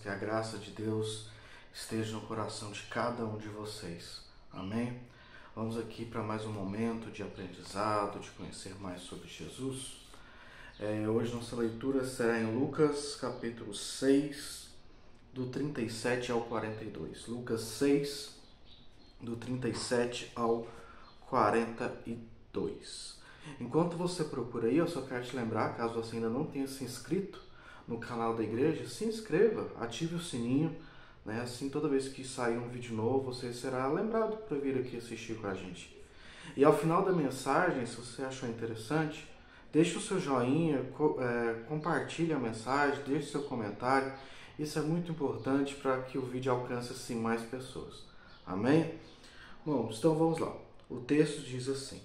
que a graça de Deus esteja no coração de cada um de vocês. Amém? Vamos aqui para mais um momento de aprendizado, de conhecer mais sobre Jesus. Hoje nossa leitura será em Lucas capítulo 6, do 37 ao 42. Lucas 6, do 37 ao 42. Enquanto você procura aí, eu só quero te lembrar, caso você ainda não tenha se inscrito no canal da igreja, se inscreva, ative o sininho, né? Assim toda vez que sair um vídeo novo, você será lembrado para vir aqui assistir com a gente. E ao final da mensagem, se você achou interessante, deixe o seu joinha, compartilhe a mensagem, deixe o seu comentário. Isso é muito importante para que o vídeo alcance assim mais pessoas. Amém? Bom, então vamos lá. O texto diz assim: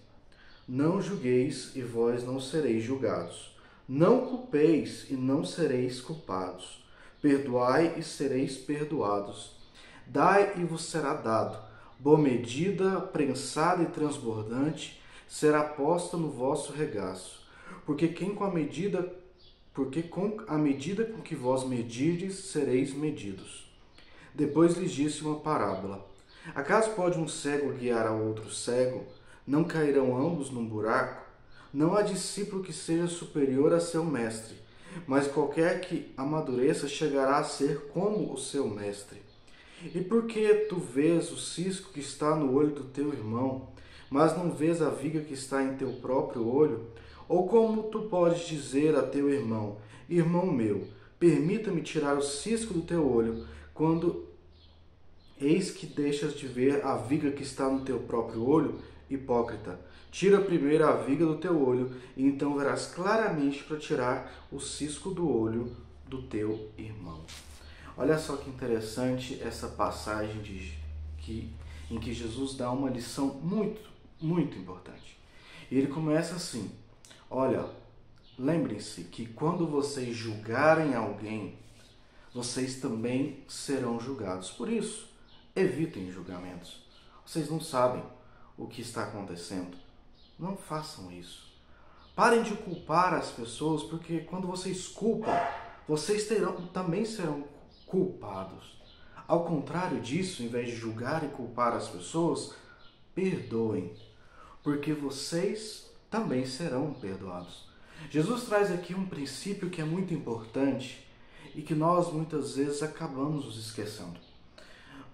Não julgueis e vós não sereis julgados. Não culpeis e não sereis culpados. Perdoai e sereis perdoados. Dai e vos será dado. Boa medida, prensada e transbordante, será posta no vosso regaço. Porque com a medida com que vós medirdes, sereis medidos. Depois lhes disse uma parábola. Acaso pode um cego guiar a outro cego? Não cairão ambos num buraco? Não há discípulo que seja superior a seu mestre, mas qualquer que amadureça chegará a ser como o seu mestre. E por que tu vês o cisco que está no olho do teu irmão, mas não vês a viga que está em teu próprio olho? Ou como tu podes dizer a teu irmão: Irmão meu, permita-me tirar o cisco do teu olho, quando eis que deixas de ver a viga que está no teu próprio olho? Hipócrita, tira primeiro a viga do teu olho, e então verás claramente para tirar o cisco do olho do teu irmão. Olha só que interessante essa passagem em que Jesus dá uma lição muito, muito importante. E ele começa assim: olha, lembrem-se que quando vocês julgarem alguém, vocês também serão julgados. Por isso, evitem julgamentos. Vocês não sabem o que está acontecendo. Não façam isso. Parem de culpar as pessoas, porque quando vocês culpam, vocês também serão culpados. Ao contrário disso, em vez de julgar e culpar as pessoas, perdoem, porque vocês também serão perdoados. Jesus traz aqui um princípio que é muito importante e que nós muitas vezes acabamos nos esquecendo.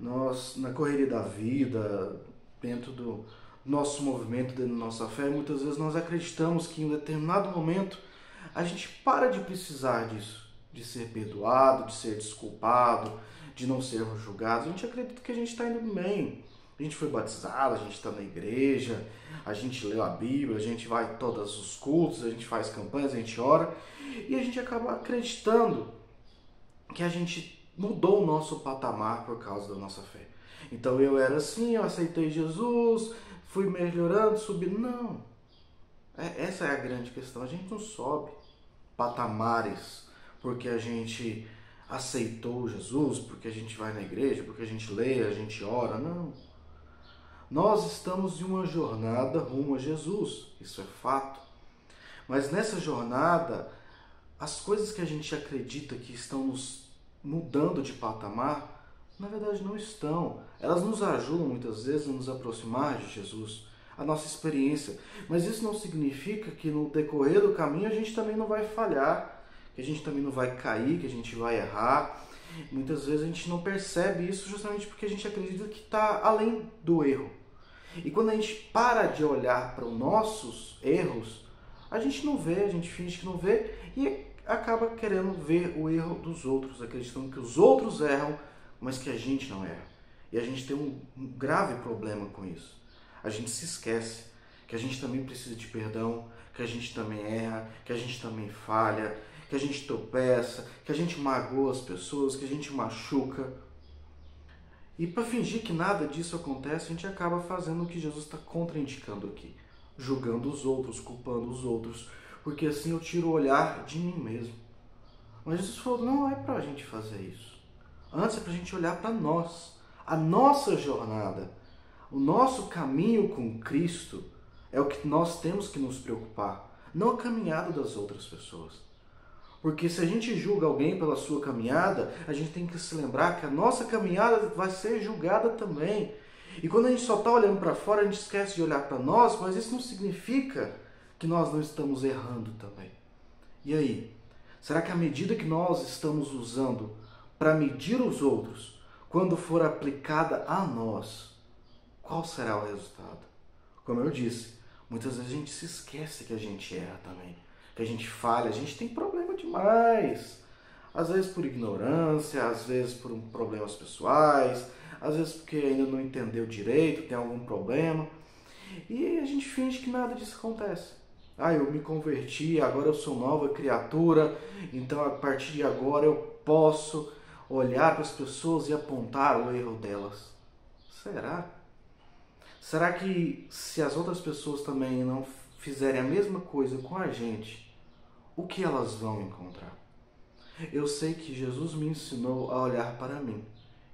Nós, na correria da vida, dentro do nosso movimento, dentro da nossa fé, muitas vezes nós acreditamos que em um determinado momento a gente para de precisar disso, de ser perdoado, de ser desculpado, de não ser julgado. A gente acredita que a gente está indo bem. A gente foi batizado, a gente está na igreja, a gente leu a Bíblia, a gente vai a todos os cultos, a gente faz campanhas, a gente ora, e a gente acaba acreditando que a gente mudou o nosso patamar por causa da nossa fé. Então eu era assim, eu aceitei Jesus, fui melhorando, subindo. Não. Essa é a grande questão. A gente não sobe patamares porque a gente aceitou Jesus, porque a gente vai na igreja, porque a gente lê, a gente ora. Não. Nós estamos em uma jornada rumo a Jesus. Isso é fato. Mas nessa jornada, as coisas que a gente acredita que estão nos mudando de patamar, na verdade não estão. Elas nos ajudam muitas vezes a nos aproximar de Jesus, a nossa experiência. Mas isso não significa que no decorrer do caminho a gente também não vai falhar, que a gente também não vai cair, que a gente vai errar. Muitas vezes a gente não percebe isso justamente porque a gente acredita que está além do erro. E quando a gente para de olhar para os nossos erros, a gente não vê, a gente finge que não vê e acaba querendo ver o erro dos outros, acreditando que os outros erram, mas que a gente não erra. E a gente tem um grave problema com isso. A gente se esquece que a gente também precisa de perdão, que a gente também erra, que a gente também falha, que a gente tropeça, que a gente magoa as pessoas, que a gente machuca. E para fingir que nada disso acontece, a gente acaba fazendo o que Jesus está contraindicando aqui. Julgando os outros, culpando os outros, porque assim eu tiro o olhar de mim mesmo. Mas Jesus falou, não é para a gente fazer isso. Antes é para a gente olhar para nós. A nossa jornada, o nosso caminho com Cristo é o que nós temos que nos preocupar, não a caminhada das outras pessoas. Porque se a gente julga alguém pela sua caminhada, a gente tem que se lembrar que a nossa caminhada vai ser julgada também. E quando a gente só está olhando para fora, a gente esquece de olhar para nós, mas isso não significa que nós não estamos errando também. E aí? Será que a medida que nós estamos usando para medir os outros, quando for aplicada a nós, qual será o resultado? Como eu disse, muitas vezes a gente se esquece que a gente erra também, que a gente falha, a gente tem problema demais. Às vezes por ignorância, às vezes por problemas pessoais, às vezes porque ainda não entendeu direito, tem algum problema. E a gente finge que nada disso acontece. Eu me converti, agora eu sou nova criatura, então a partir de agora eu posso olhar para as pessoas e apontar o erro delas. Será? Será que se as outras pessoas também não fizerem a mesma coisa com a gente, o que elas vão encontrar? Eu sei que Jesus me ensinou a olhar para mim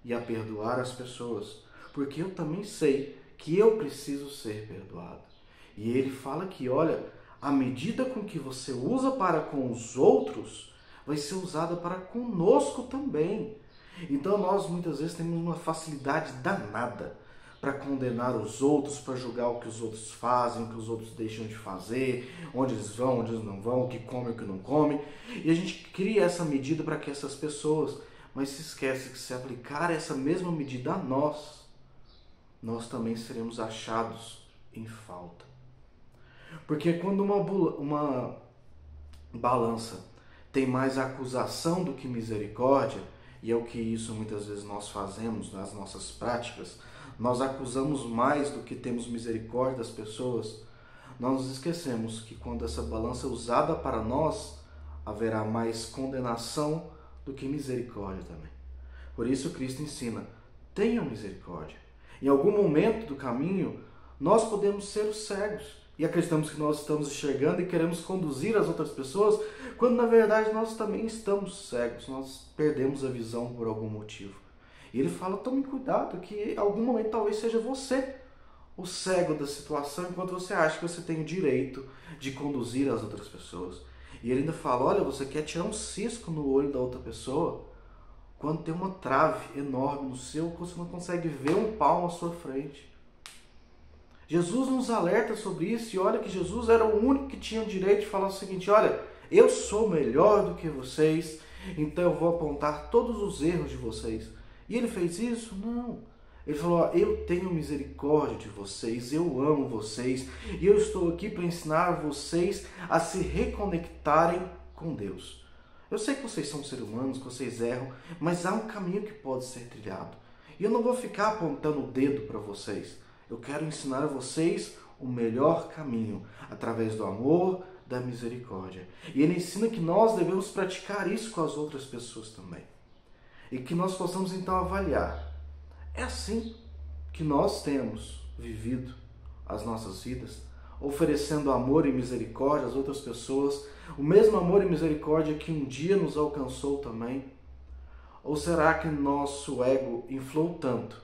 e a perdoar as pessoas, porque eu também sei que eu preciso ser perdoado. E ele fala que, olha, a medida com que você usa para com os outros vai ser usada para conosco também. Então nós muitas vezes temos uma facilidade danada para condenar os outros, para julgar o que os outros fazem, o que os outros deixam de fazer, onde eles vão, onde eles não vão, o que comem, o que não comem. E a gente cria essa medida para que essas pessoas, mas se esquece que se aplicar essa mesma medida a nós, nós também seremos achados em falta. Porque quando uma balança tem mais acusação do que misericórdia, e é o que isso muitas vezes nós fazemos nas nossas práticas, nós acusamos mais do que temos misericórdia das pessoas, nós nos esquecemos que quando essa balança é usada para nós, haverá mais condenação do que misericórdia também. Por isso Cristo ensina, tenham misericórdia. Em algum momento do caminho, nós podemos ser os cegos e acreditamos que nós estamos enxergando e queremos conduzir as outras pessoas, quando na verdade nós também estamos cegos, nós perdemos a visão por algum motivo. E ele fala, tome cuidado, que em algum momento talvez seja você o cego da situação, enquanto você acha que você tem o direito de conduzir as outras pessoas. E ele ainda fala, olha, você quer tirar um cisco no olho da outra pessoa, quando tem uma trave enorme no seu, você não consegue ver um palmo à sua frente. Jesus nos alerta sobre isso, e olha que Jesus era o único que tinha o direito de falar o seguinte, olha, eu sou melhor do que vocês, então eu vou apontar todos os erros de vocês. E ele fez isso? Não. Ele falou, eu tenho misericórdia de vocês, eu amo vocês, e eu estou aqui para ensinar vocês a se reconectarem com Deus. Eu sei que vocês são seres humanos, que vocês erram, mas há um caminho que pode ser trilhado. E eu não vou ficar apontando o dedo para vocês. Eu quero ensinar a vocês o melhor caminho, através do amor, da misericórdia. E ele ensina que nós devemos praticar isso com as outras pessoas também. E que nós possamos então avaliar. É assim que nós temos vivido as nossas vidas, oferecendo amor e misericórdia às outras pessoas, o mesmo amor e misericórdia que um dia nos alcançou também? Ou será que nosso ego inflou tanto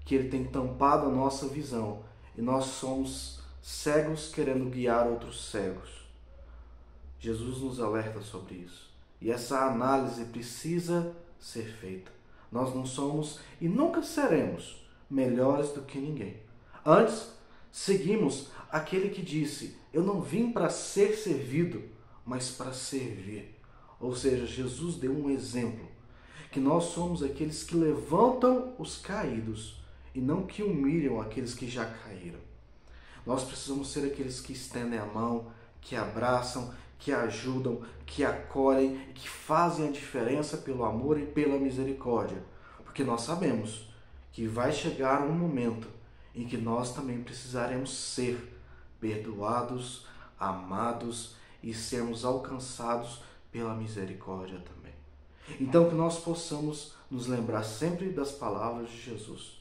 que ele tem tampado a nossa visão e nós somos cegos querendo guiar outros cegos? Jesus nos alerta sobre isso. E essa análise precisa ser feita. Nós não somos e nunca seremos melhores do que ninguém. Antes, seguimos aquele que disse, eu não vim para ser servido, mas para servir. Ou seja, Jesus deu um exemplo, que nós somos aqueles que levantam os caídos e não que humilham aqueles que já caíram. Nós precisamos ser aqueles que estendem a mão, que abraçam, que ajudam, que acolhem e que fazem a diferença pelo amor e pela misericórdia. Porque nós sabemos que vai chegar um momento em que nós também precisaremos ser perdoados, amados e sermos alcançados pela misericórdia também. Então que nós possamos nos lembrar sempre das palavras de Jesus.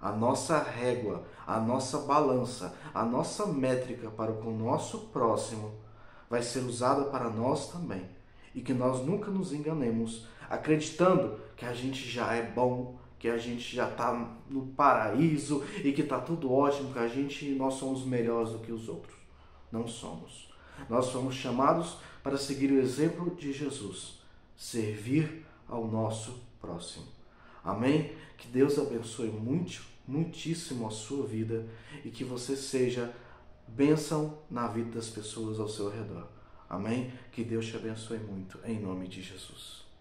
A nossa régua, a nossa balança, a nossa métrica para com o nosso próximo vai ser usada para nós também. E que nós nunca nos enganemos, acreditando que a gente já é bom, que a gente já está no paraíso e que está tudo ótimo, que nós somos melhores do que os outros. Não somos. Nós fomos chamados para seguir o exemplo de Jesus, servir ao nosso próximo. Amém? Que Deus abençoe muitíssimo a sua vida e que você seja bênção na vida das pessoas ao seu redor. Amém? Que Deus te abençoe muito, em nome de Jesus.